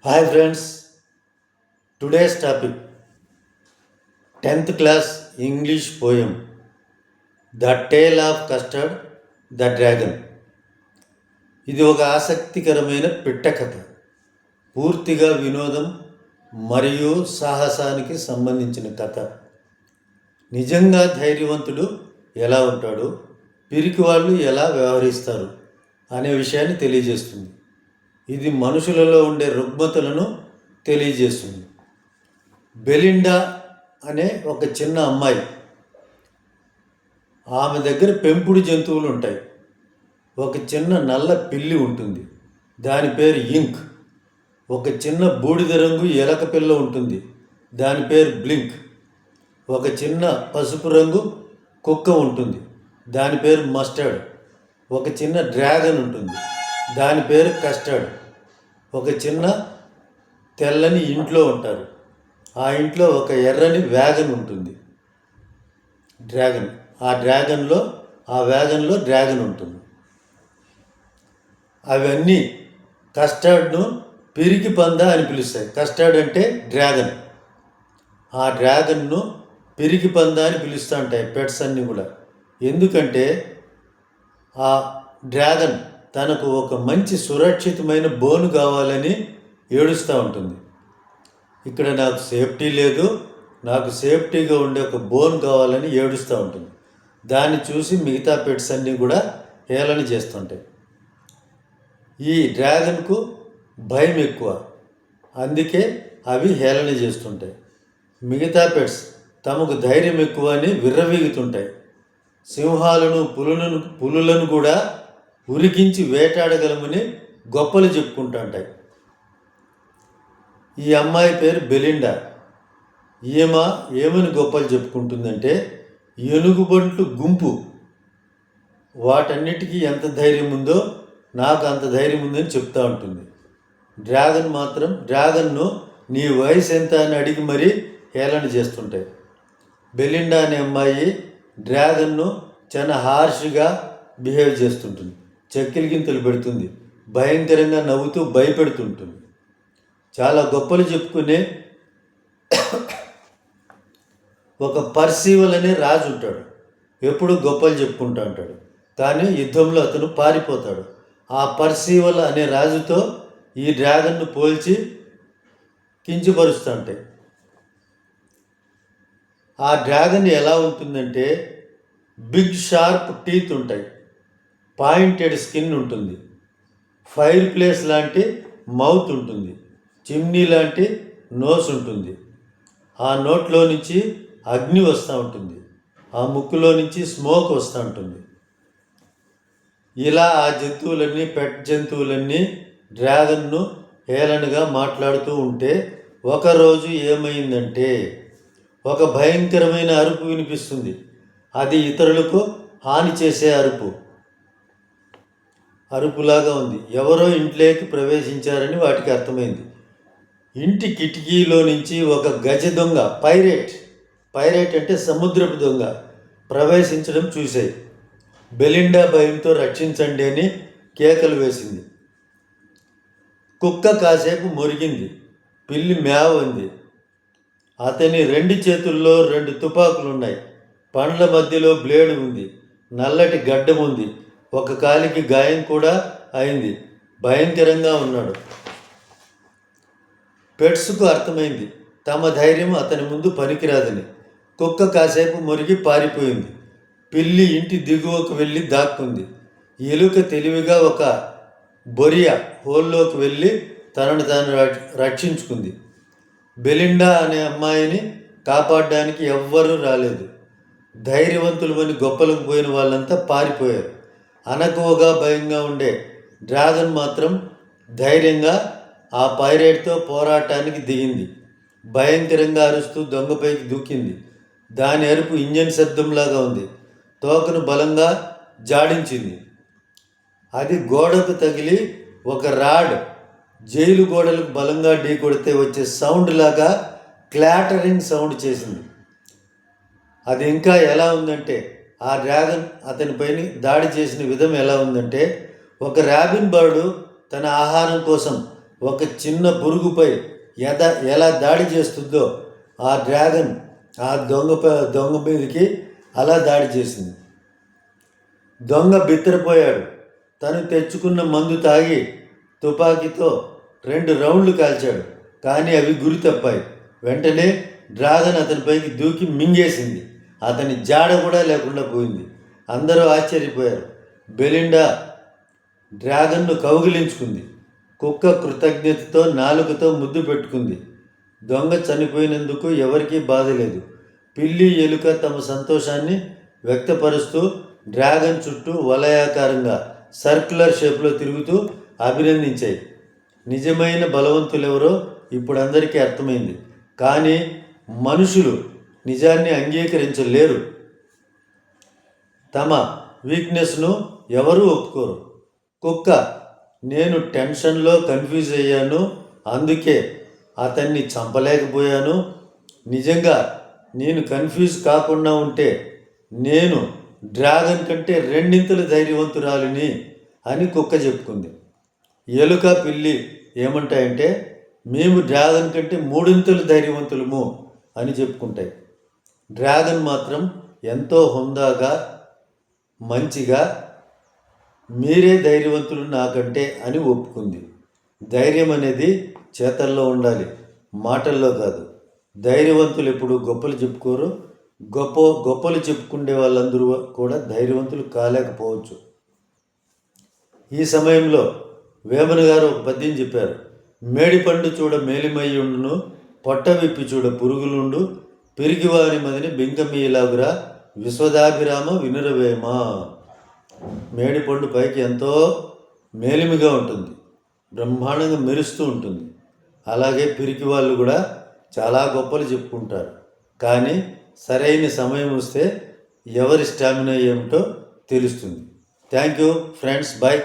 Hi friends, today's topic 10th class English poem The Tale of Custard the Dragon. ఇది ఒక ఆసక్తికరమైన పిట్ట కథ. పూర్తిగా వినోదం మరియు సాహసానికి సంబంధించిన కథ. నిజంగా ధైర్యవంతుడు ఎలా ఉంటాడు, పిరికి వాళ్ళు ఎలా వ్యవహరిస్తారు అనే విషయాన్ని తెలియజేస్తుంది. ఇది మనుషులలో ఉండే రుగ్మతలను తెలియజేస్తుంది. బెలిండా అనే ఒక చిన్న అమ్మాయి, ఆమె దగ్గర పెంపుడు జంతువులు ఉంటాయి. ఒక చిన్న నల్ల పిల్లి ఉంటుంది, దాని పేరు ఇంక్. ఒక చిన్న బూడిద రంగు ఎలక పిల్ల ఉంటుంది, దాని పేరు బ్లింక్. ఒక చిన్న పసుపు రంగు కుక్క ఉంటుంది, దాని పేరు మస్టర్డ్. ఒక చిన్న డ్రాగన్ ఉంటుంది, దాని పేరు కస్టర్డ్. ఒక చిన్న తెల్లని ఇంట్లో ఉంటారు, ఆ ఇంట్లో ఒక ఎర్రని వ్యాగన్ ఉంటుంది, డ్రాగన్. ఆ వ్యాగన్లో డ్రాగన్ ఉంటుంది. అవన్నీ కస్టర్డ్ను పిరికి పంద అని పిలుస్తాయి. కస్టర్డ్ అంటే డ్రాగన్. ఆ డ్రాగన్ను పిరికి పంద అని పిలుస్తూ ఉంటాయి పెట్స్ అన్నీ కూడా. ఎందుకంటే ఆ డ్రాగన్ తనకు ఒక మంచి సురక్షితమైన బోను కావాలని ఏడుస్తూ ఉంటుంది. ఇక్కడ నాకు సేఫ్టీ లేదు, నాకు సేఫ్టీగా ఉండే ఒక బోన్ కావాలని ఏడుస్తూ ఉంటుంది. దాన్ని చూసి మిగతా పెట్స్ అన్నీ కూడా హేళన చేస్తుంటాయి. ఈ డ్రాగన్కు భయం ఎక్కువ, అందుకే అవి హేళన చేస్తుంటాయి. మిగతా పెట్స్ తమకు ధైర్యం ఎక్కువ అని విర్రవీగుతుంటాయి. సింహాలను పులులను కూడా ఉరికించి వేటాడగలమని గొప్పలు చెప్పుకుంటుంటాయి. ఈ అమ్మాయి పేరు బెలిండా. ఏమని గొప్పలు చెప్పుకుంటుందంటే, ఎలుగుబంట్లు గుంపు వాటన్నిటికీ ఎంత ధైర్యం ఉందో నాకు అంత ధైర్యం ఉందని చెప్తూ ఉంటుంది. డ్రాగన్ను నీ వయసు ఎంత అని అడిగి మరీ హేళన చేస్తుంటాయి. బెలిండా అనే అమ్మాయి డ్రాగన్ను చాలా హార్ష్గా బిహేవ్ చేస్తుంటుంది, చెక్కిలి గింతలు పెడుతుంది, భయంకరంగా నవ్వుతూ భయపెడుతుంటుంది. చాలా గొప్పలు చెప్పుకునే ఒక పర్సీవల్ అనే రాజు ఉంటాడు, ఎప్పుడు గొప్పలు చెప్పుకుంటూ ఉంటాడు. కానీ యుద్ధంలో అతను పారిపోతాడు. ఆ పర్సీవల్ అనే రాజుతో ఈ డ్రాగన్ను పోల్చి కించపరుస్తూ ఉంటాయి. ఆ డ్రాగన్ ఎలా ఉంటుందంటే, బిగ్ షార్ప్ టీత్ ఉంటాయి, పాయింటెడ్ స్కిన్ ఉంటుంది, ఫైర్ ప్లేస్ లాంటి మౌత్ ఉంటుంది, చిమ్నీ లాంటి నోస్ ఉంటుంది, ఆ నోట్లో నుంచి అగ్ని వస్తూ ఉంటుంది, ఆ ముక్కులో నుంచి స్మోక్ వస్తూ ఉంటుంది. ఇలా ఆ పెట్ జంతువులన్నీ డ్రాగన్ను హేళనగా మాట్లాడుతూ ఉంటే, ఒకరోజు ఏమైందంటే, ఒక భయంకరమైన అరుపు వినిపిస్తుంది. అది ఇతరులకు హాని చేసే అరుపులాగా ఉంది. ఎవరో ఇంట్లోకి ప్రవేశించారని వాటికి అర్థమైంది. ఇంటి కిటికీలో నుంచి ఒక గజ దొంగ, పైరేట్ అంటే సముద్రపు దొంగ, ప్రవేశించడం చూశాయి. బెలిండా భయంతో రక్షించండి అని కేకలు వేసింది. కుక్క కాసేపు మురిగింది, పిల్లి మేవంది. అతని 2 చేతుల్లో 2 తుపాకులు ఉన్నాయి, పండ్ల మధ్యలో బ్లేడు ఉంది, నల్లటి గడ్డం ఉంది, ఒక కాలికి గాయం కూడా అయింది, భయంకరంగా ఉన్నాడు. పెట్స్కు అర్థమైంది తమ ధైర్యం అతని ముందు పనికిరాదని. కుక్క కాసేపు మురిగి పారిపోయింది. పిల్లి ఇంటి దిగువకు వెళ్ళి దాక్కుంది. ఎలుక తెలివిగా ఒక బొరియా హోల్లోకి వెళ్ళి తనను తాను రక్షించుకుంది. బెలిండా అనే అమ్మాయిని కాపాడడానికి ఎవ్వరూ రాలేదు. ధైర్యవంతులమని గొప్పలకు పోయిన వాళ్ళంతా పారిపోయారు. అనకువగా భయంగా ఉండే డ్రాగన్ మాత్రం ధైర్యంగా ఆ పైరేట్తో పోరాటానికి దిగింది. భయంకరంగా అరుస్తూ దొంగపైకి దూకింది. దాని అరుపు ఇంజన్ శబ్దంలాగా ఉంది. తోకను బలంగా జాడించింది. అది గోడకు తగిలి ఒక రాడ్ జైలు గోడలకు బలంగా ఢీకొడితే వచ్చే సౌండ్ లాగా క్లాటరింగ్ సౌండ్ చేసింది. అది ఇంకా ఎలా ఉందంటే, ఆ డ్రాగన్ అతనిపైన దాడి చేసిన విధం ఎలా ఉందంటే, ఒక ర్యాబిన్ బర్డు తన ఆహారం కోసం ఒక చిన్న పురుగుపై ఎలా దాడి చేస్తుందో ఆ డ్రాగన్ ఆ దొంగ మీదకి అలా దాడి చేసింది. దొంగ బిత్తరపోయాడు. తను తెచ్చుకున్న మందు తాగి తుపాకీతో 2 రౌండ్లు కాల్చాడు. కానీ అవి గురి తప్పాయి. వెంటనే డ్రాగన్ అతనిపైకి దూకి మింగేసింది. అతని జాడ కూడా లేకుండా పోయింది. అందరూ ఆశ్చర్యపోయారు. బెలిండా డ్రాగన్ను కౌగిలించుకుంది. కుక్క కృతజ్ఞతతో నాలుకతో ముద్దు పెట్టుకుంది. దొంగ చనిపోయినందుకు ఎవరికీ బాధ లేదు. పిల్లి, ఎలుక తమ సంతోషాన్ని వ్యక్తపరుస్తూ డ్రాగన్ చుట్టూ వలయాకారంగా సర్క్యులర్ షేప్లో తిరుగుతూ అభినందించాయి. నిజమైన బలవంతులెవరో ఇప్పుడు అందరికీ అర్థమైంది. కానీ మనుషులు నిజాన్ని అంగీకరించలేరు. తమ వీక్నెస్ను ఎవరూ ఒప్పుకోరు. కుక్క, నేను టెన్షన్లో కన్ఫ్యూజ్ అయ్యాను, అందుకే అతన్ని చంపలేకపోయాను. నిజంగా నేను కన్ఫ్యూజ్ కాకుండా ఉంటే నేను డ్రాగన్ కంటే 2 ధైర్యవంతురాలిని అని కుక్క చెప్పుకుంది. ఎలుక, పిల్లి ఏమంటాయంటే మేము డ్రాగన్ కంటే 3 ధైర్యవంతులము అని చెప్పుకుంటాయి. డ్రాగన్ మాత్రం ఎంతో హుందాగా మంచిగా మీరే ధైర్యవంతులు నాకంటే అని ఒప్పుకుంది. ధైర్యం అనేది చేతల్లో ఉండాలి, మాటల్లో కాదు. ధైర్యవంతులు ఎప్పుడు గొప్పలు చెప్పుకోరు. గొప్పలు చెప్పుకునే వాళ్ళందరూ కూడా ధైర్యవంతులు కాలేకపోవచ్చు. ఈ సమయంలో వేమన గారు ఒక పద్యం చెప్పారు. మేడిపండు చూడ మేలిమయ్యుండును, పొట్ట విప్పి చూడ పురుగులుండు, పిరిగివాని మదిని బింకమీలాగురా విశ్వదాభిరామ వినురవేమ. మేడిపండు పైకి ఎంతో మేలిమిగా ఉంటుంది, బ్రహ్మాండంగా మెరుస్తూ ఉంటుంది. అలాగే పిరికి వాళ్ళు కూడా చాలా గొప్పలు చెప్పుకుంటారు. కానీ సరైన సమయం వస్తే ఎవరి స్టామినా ఏమిటో తెలుస్తుంది. Thank you friends, bye.